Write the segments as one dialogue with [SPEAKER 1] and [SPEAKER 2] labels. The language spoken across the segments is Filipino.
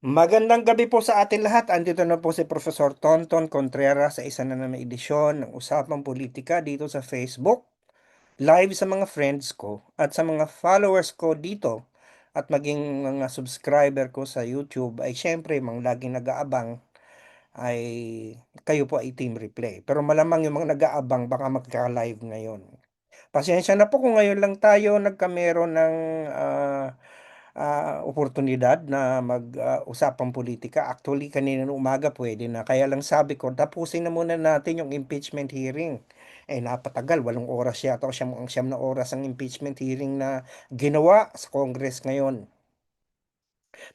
[SPEAKER 1] Magandang gabi po sa atin lahat. Andito na po si Professor Tonton Contreras sa isa na naman edisyon ng Usapang Politika dito sa Facebook. Live sa mga friends ko at sa mga followers ko dito at maging mga subscriber ko sa YouTube ay syempre mga laging nag-aabang ay kayo po ay Team Replay. Pero malamang yung mga nag-aabang baka magka-live ngayon. Pasensya na po kung ngayon lang tayo nagkameron ng oportunidad na mag-usapang politika. Actually, kanina ng umaga pwede na. Kaya lang sabi ko, tapusin na muna natin yung impeachment hearing. Napatagal, 8 oras yata o siyam na oras ang impeachment hearing na ginawa sa Congress ngayon.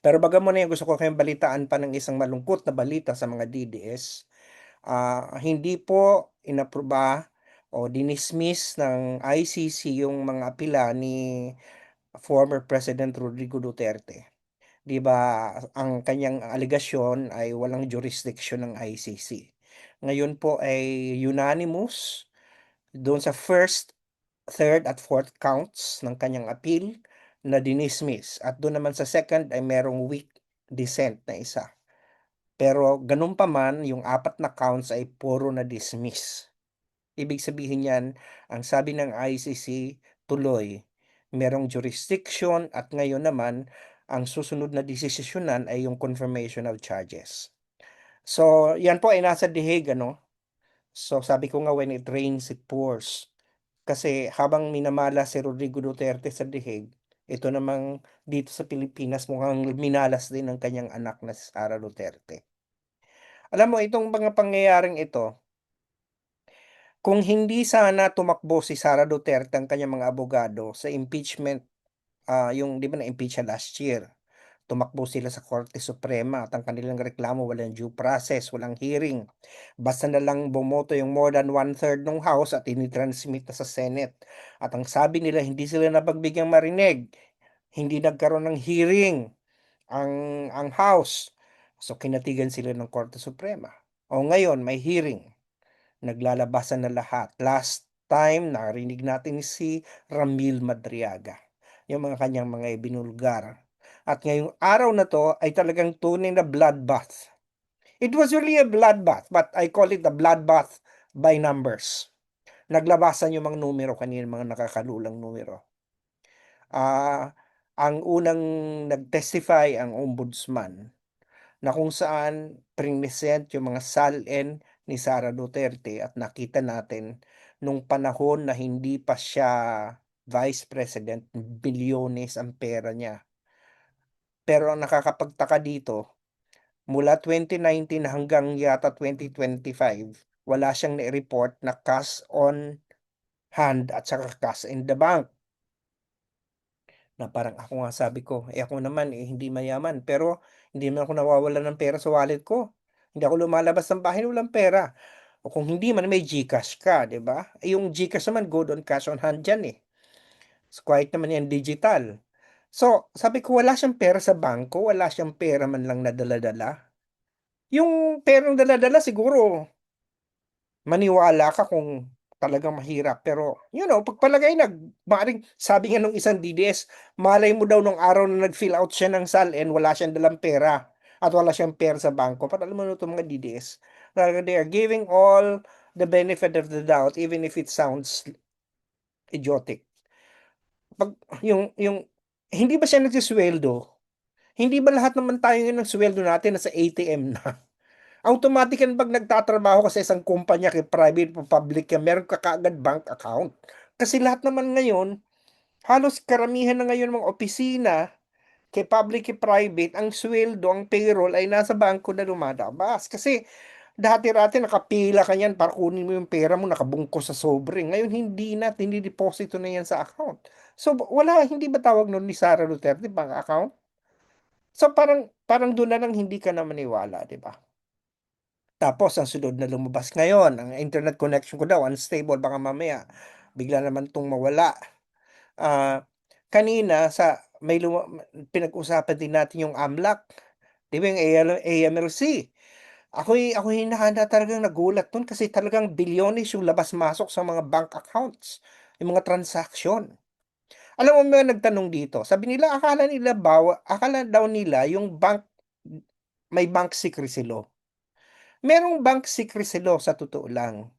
[SPEAKER 1] Pero baga mo na yung gusto ko kayong balitaan pa ng isang malungkot na balita sa mga DDS. Hindi po inapruba o dinismiss ng ICC yung mga apela ni former President Rodrigo Duterte. 'Di ba, ang kanyang alegasyon ay walang jurisdiction ng ICC. Ngayon po ay unanimous doon sa first, third at fourth counts ng kanyang appeal na dinismiss at doon naman sa second ay merong weak dissent na isa. Pero ganun pa man, yung apat na counts ay puro na dismiss. Ibig sabihin niyan, ang sabi ng ICC, tuloy, merong jurisdiction at ngayon naman, ang susunod na desisyonan ay yung confirmation of charges. So, yan po ay nasa dihig, ano? So, sabi ko nga, when it rains, it pours. Kasi habang minamala si Rodrigo Duterte sa dihig, ito namang dito sa Pilipinas mukhang minalas din ng kanyang anak na si Sara Duterte. Alam mo, itong mga pangyayaring ito, kung hindi sana tumakbo si Sara Duterte ang kanyang mga abogado sa impeachment, yung 'di ba na-impeach siya last year, tumakbo sila sa Korte Suprema at ang kanilang reklamo walang due process, walang hearing. Basta na lang bumoto yung more than one-third ng House at ini-transmit na sa Senate. At ang sabi nila hindi sila napagbigyan marinig, hindi nagkaroon ng hearing ang House. So kinatigan sila ng Korte Suprema. O ngayon may hearing. Naglalabasan na lahat. Last time, narinig natin si Ramil Madriaga, yung mga kanyang mga ibinulgar. At ngayong araw na to ay talagang tunay na bloodbath. It was really a bloodbath, but I call it a bloodbath by numbers. Naglabasan yung mga numero kanina, mga nakakalulang numero. Ang unang nag-testify ang ombudsman na kung saan present yung mga salin ni Sara Duterte at nakita natin nung panahon na hindi pa siya vice president, bilyones ang pera niya. Pero ang nakakapagtaka dito, mula 2019 hanggang yata 2025, wala siyang nai-report na cash on hand at saka cash in the bank. Na parang ako nga sabi ko, ako naman, hindi mayaman pero hindi naman ako nawawalan ng pera sa wallet ko. Hindi ako lumalabas ng bahay na walang pera. O kung hindi man may GCash ka, 'di ba? Yung GCash naman good on cash on hand diyan, eh. Kahit naman yan digital. So, sabi ko wala siyang pera sa bangko, wala siyang pera man lang na dala-dala. Yung perang dala-dala siguro maniwala ka kung talagang mahirap pero, pagpalagay maaaring sabi nga nung isang DDS, malay mo daw nung araw na nag-fill out siya ng SALN wala siyang dalang pera at wala siyang pera sa bangko. Pero alam mo itong mga DDS, talaga they are giving all the benefit of the doubt even if it sounds idiotic. Pag yung hindi ba siya nagsusweldo? Hindi ba lahat naman tayo ngayon ng sweldo natin nasa ATM na? Automatic yan 'pag nagtatrabaho ka sa isang kumpanya, private o public yan, meron ka kaagad bank account. Kasi lahat naman ngayon, halos karamihan na ngayon ng mga opisina, kay public, kay private, ang sweldo, ang payroll ay nasa bangko na lumalabas. Kasi dati-rati nakapila ka niyan para kunin mo yung pera mo, nakabungko sa sobre. Ngayon hindi na, dinideposito na yan sa account. So wala, hindi ba tawag nun ni Sara Duterte bank account? So parang parang doon na lang hindi ka na maniwala, 'di ba? Tapos ang sunod na lumabas ngayon, ang internet connection ko daw unstable, baka mamaya bigla naman 'tong mawala. Ah, Kanina sa may pinag-usapan din natin yung AMLAC, 'di ba yung AMLC. Ako'y talagang nagulat dun kasi talagang bilyones yung labas-masok sa mga bank accounts, yung mga transaksyon. Alam mo may nagtanong dito, sabi nila akala daw nila yung bank may bank secrecy law. Merong bank secrecy law sa totoo lang.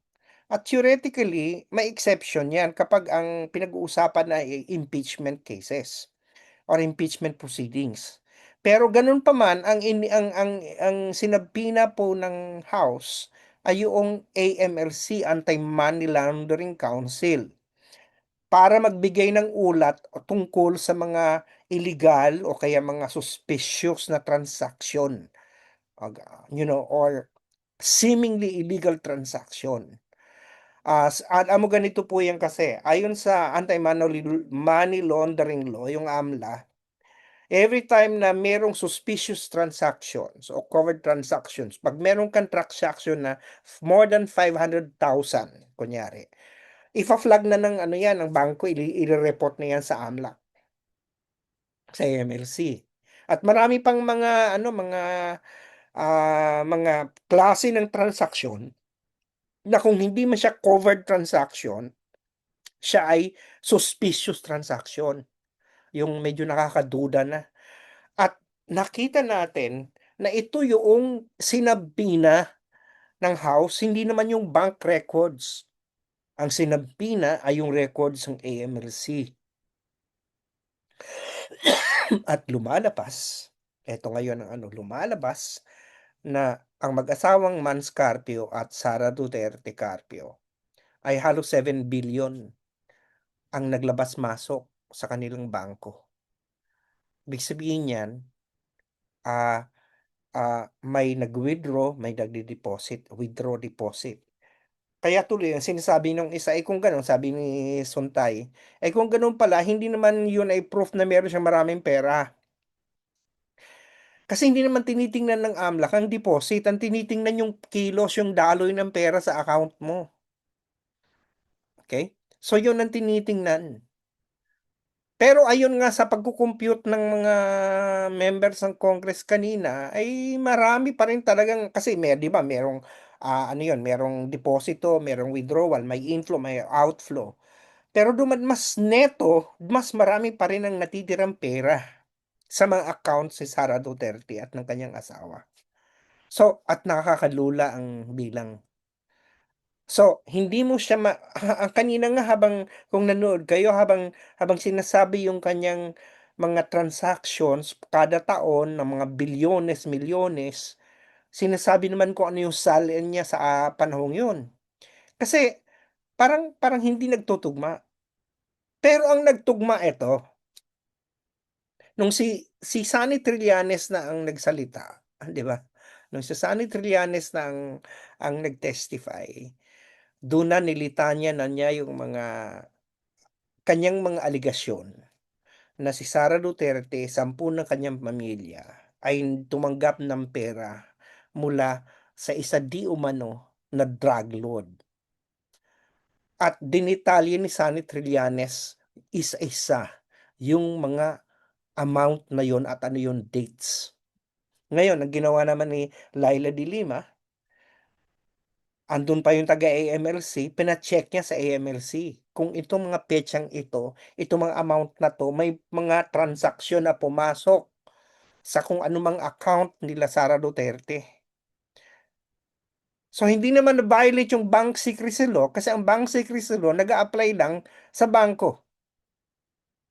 [SPEAKER 1] At theoretically, may exception 'yan kapag ang pinag-uusapan ay impeachment cases or impeachment proceedings. Pero gano'n pa man ang sinabina po ng House ay yoong AMLC, Anti-Money Laundering Council, para magbigay ng ulat tungkol sa mga illegal o kaya mga suspicious na transaction, or seemingly illegal transaction. Alam mo ganito po 'yan kasi, ayon sa Money Laundering Law, yung AMLA, every time na merong suspicious transactions o covered transactions, 'pag meron kang transaction na more than 500,000 kunyari, ifa-flag na ng ano 'yan, ng bangko, ire-report na 'yan sa AMLA, sa AMLC. At marami pang mga klase ng transaksyon na kung hindi man siya covered transaction, siya ay suspicious transaction, yung medyo nakakaduda na. At nakita natin na ito yung sinabina ng House, hindi naman yung bank records. Ang sinabina ay yung records ng AMLC. At lumalabas, eto ngayon ang lumalabas na ang mag-asawang Mans Carpio at Sara Duterte Carpio ay halos 7 billion ang naglabas-masok sa kanilang bangko. Ibig sabihin niyan, ah, may nag-withdraw, may nagde-deposit, withdraw, deposit. Kaya tuloy ang sinasabi nung isa, kung gano'n, sabi ni Suntay, kung gano'n pala hindi naman yun ay proof na meron siyang maraming pera. Kasi hindi naman tinitingnan ng AMLAC ang deposit, ang tinitingnan yung kilos, yung daloy ng pera sa account mo, okey? So yun ang tinitingnan. Pero ayon nga sa pagko-compute ng mga members ng Congress kanina, ay marami pa rin talagang, kasi 'di ba merong, merong deposito, merong withdrawal, may inflow, may outflow. Pero mas neto, mas marami pa rin ang natitirang pera sa mga account si Sara Duterte at ng kanyang asawa. So, at nakakalula ang bilang. So, hindi mo siya kanina nga, kung nanood kayo, habang sinasabi yung kanyang mga transactions kada taon ng mga bilyones, milyones, sinasabi naman kung ano yung salin niya sa, panahong yun. Kasi parang parang hindi nagtutugma. Pero ang nagtugma ito, nung si Sonny Trillanes na ang nagsalita, 'di ba? Nung si Sonny Trillanes na ang nag-testify, dun na nilitanya na niya yung mga kanyang mga aligasyon na si Sara Duterte, 10 ng kanyang pamilya ay tumanggap ng pera mula sa isa di umano na drug lord. At dinitalye ni Sonny Trillanes isa-isa yung mga amount na yon at ano yung dates. Ngayon, ang ginawa naman ni Laila de Lima, andun pa yung taga-AMLC, pina-check niya sa AMLC kung itong mga petsang ito, itong mga amount na 'to, may mga transaksyon na pumasok sa kung anumang account nila Sara Duterte. So, hindi naman na-violate yung Bank Secrecy Law, kasi ang Bank Secrecy Law nag-a-apply lang sa bangko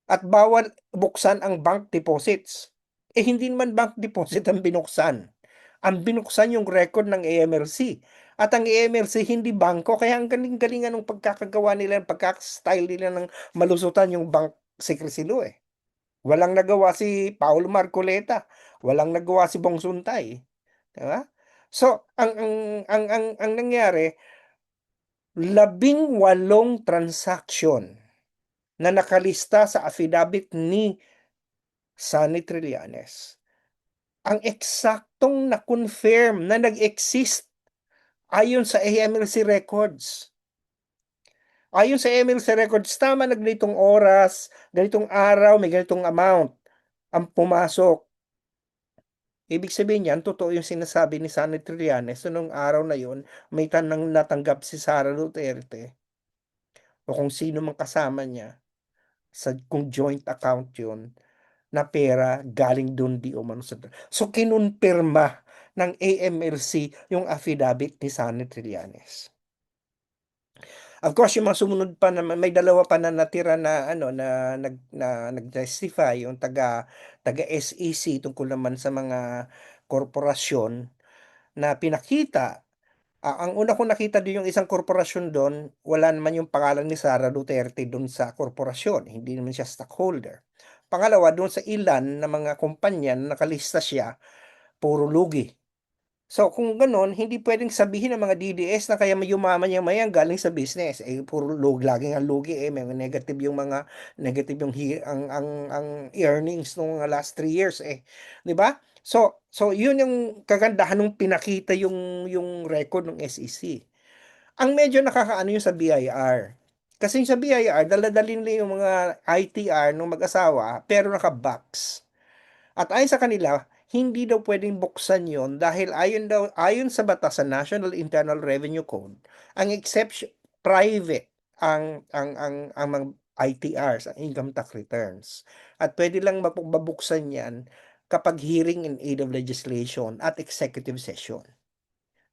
[SPEAKER 1] at bawal buksan ang bank deposits. Hindi naman bank deposit ang binuksan. Ang binuksan yung record ng AMLC. At ang AMLC hindi bangko, kaya ang galing-galingan ng pagkakagawa nila, pagkaka-style nila ng malusutan yung Bank Secrecy Law, eh. Walang nagawa si Paulo Marcoleta, walang nagawa si Bong Suntay, 'di ba? So, ang nangyari, 18 transaction na nakalista sa affidavit ni Sonny Trillanes, ang eksaktong na-confirm na nag-exist ayon sa AMLC records. Ayon sa AMLC records, tama na ganitong oras, ganitong araw, may ganitong amount ang pumasok. Ibig sabihin niyan, totoo yung sinasabi ni Sonny Trillanes na nung araw na yun, may natanggap si Sara Duterte o kung sino mang kasama niya kung joint account yun, na pera galing dun di umano sa, so kinumpirma ng AMLC yung affidavit ni Sunny Trillanes. Of course, yung mga sumunod pa naman may dalawa pa na natira na ano na nag-testify yung taga SEC tungkol naman sa mga korporasyon na pinakita. Ang una kong nakita dun yung isang korporasyon dun, wala naman yung pangalan ni Sara Duterte dun sa korporasyon, hindi naman siya stockholder. Pangalawa, dun sa ilan na mga kumpanya na nakalista siya, puro lugi. So, kung gano'n, hindi puwedeng sabihin ng mga DDS na kaya yumaman yang mayan galing sa business, eh, puro laging ang lugi, eh, may negative yung ang earnings nung last 3 years, eh, 'di ba? So 'yun yung kagandahan nung pinakita yung record ng SEC. Ang medyo nakakaano yung sa BIR, kasi yung sa BIR dala-dala nila yung mga ITR nung mag-asawa pero naka-box. At ayon sa kanila, hindi daw puwedeng buksan yon dahil ayon sa batas sa National Internal Revenue Code, ang exception private ang mga ITRs, ang income tax returns. At puwede lang mabuksan 'yan kapag hearing in aid of legislation at executive session.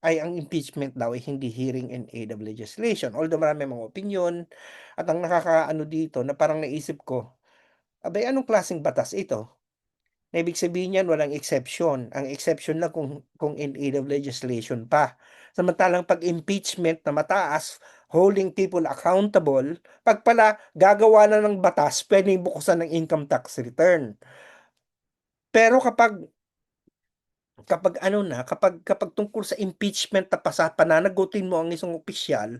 [SPEAKER 1] Ay ang impeachment daw ay hindi hearing in aid of legislation. Although marami mga opinyon at ang nakakaano dito na parang naisip ko, abay anong klaseng batas ito? Na ibig sabihin niyan walang exception, ang exception lang kung in aid of legislation pa. Samantalang 'pag impeachment na mataas, holding people accountable, 'pag pala gagawa na ng batas puwedeng buksan ng income tax return. Pero kapag ano na, kapag tungkol sa impeachment na pananagutin mo ang isang opisyal,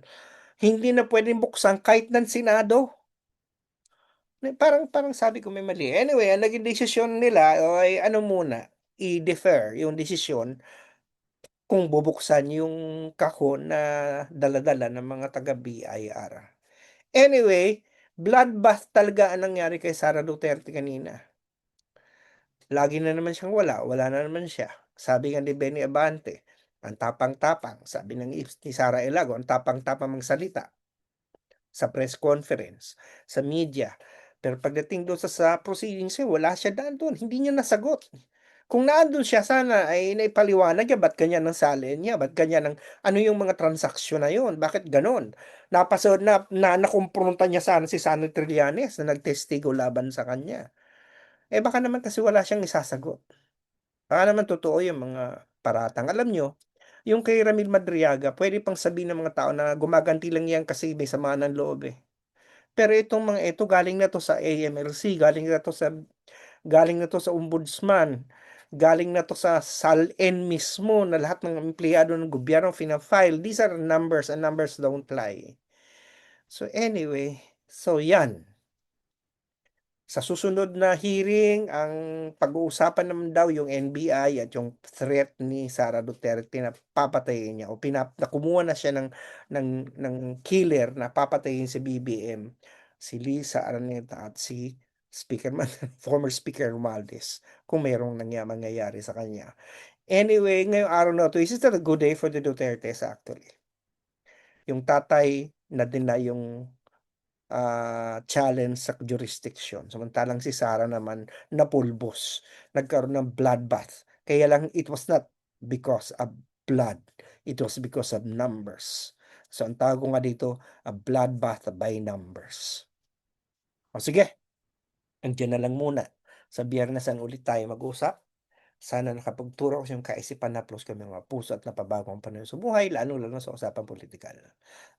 [SPEAKER 1] hindi na puwedeng buksan kahit ng Senado. Parang parang sabi ko may mali. Anyway, ang naging desisyon nila ay ano muna, i-defer yung desisyon kung bubuksan yung kahon na dala-dala ng mga taga-BIR. Anyway, bloodbath talaga ang nangyari kay Sara Duterte kanina. Lagi na naman siyang wala na naman siya. Sabi nga ni Benny Abante, ang tapang-tapang. Sabi ni Sara Elago, ang tapang-tapang magsalita sa press conference, sa media. Pero pagdating doon sa proceedings niya, wala siya dun, hindi niya nasagot. Kung nandun siya sana ay naipaliwanag niya ba't ganyan ang salin niya, ba't ganyan ang ano yung mga transaksyon na yun, bakit gano'n? Nakumpronta niya sana si Sunny Trillanes na nagtestigo laban sa kanya. Eh, baka naman kasi wala siyang isasagot. Baka naman totoo yung mga paratang. Alam niyo, yung kay Ramil Madriaga, puwede pang sabihin ng mga tao na gumaganti lang yan kasi may sama ng loob, eh. Pero itong mga ito galing na 'to sa AMLC, galing na 'to sa ombudsman, galing na 'to sa SALN mismo na lahat ng empleyado ng gobyerno fina-file. These are numbers and numbers don't lie. So anyway, so 'yan. Sa susunod na hearing, ang pag-uusapan naman daw yung NBI at yung threat ni Sara Duterte na papatayin niya o na kumuha na siya ng killer na papatayin si BBM, si Lisa Araneta at si former Speaker Romualdez kung merong mangyayari sa kanya. Anyway, ngayong araw na 'to, this is not a good day for the Dutertes actually. Yung tatay na-deny yung challenge sa jurisdiction. Samantalang si Sarah naman napulbos, nagkaroon ng bloodbath. Kaya lang it was not because of blood, it was because of numbers. So ang tawag ko nga dito, a bloodbath by numbers. O sige, andiyan na lang muna. Sa Biyernesan ulit tayo mag-usap. Sana nakapagturo ko sa iyong kaisipan na plus kami mga puso at napabago ang panahon sa buhay, lalo-lalo sa usapang politikal.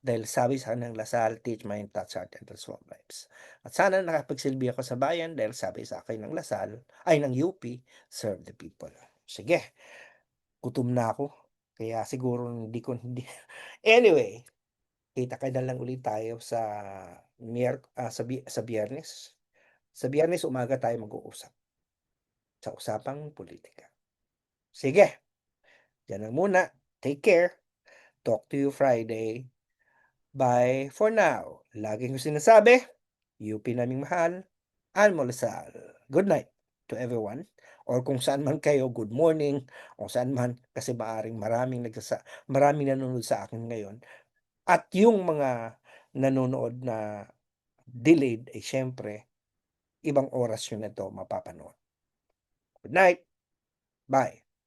[SPEAKER 1] Dahil sabi sa kanyang Lasal, teach mind, touch heart, and transform lives. At sana nakapagsilbi ako sa bayan dahil sabi sa akin ng Lasal, ay ng UP, serve the people. Sige, gutom na ako. Kaya siguro hindi. Anyway, kita ka na lang ulit tayo sa Biyernes. Sa Biyernes umaga tayo mag-uusap sa usapang politika. Sige, yan lang muna. Take care. Talk to you Friday. Bye for now. Lagi kong sinasabi, UP naming mahal, Almolasal. Good night to everyone. Or kung saan man kayo, good morning. Kung saan man, kasi maraming nanonood sa akin ngayon. At yung mga nanonood na delayed, eh syempre, ibang oras yun na ito mapapanood. Good night. Bye.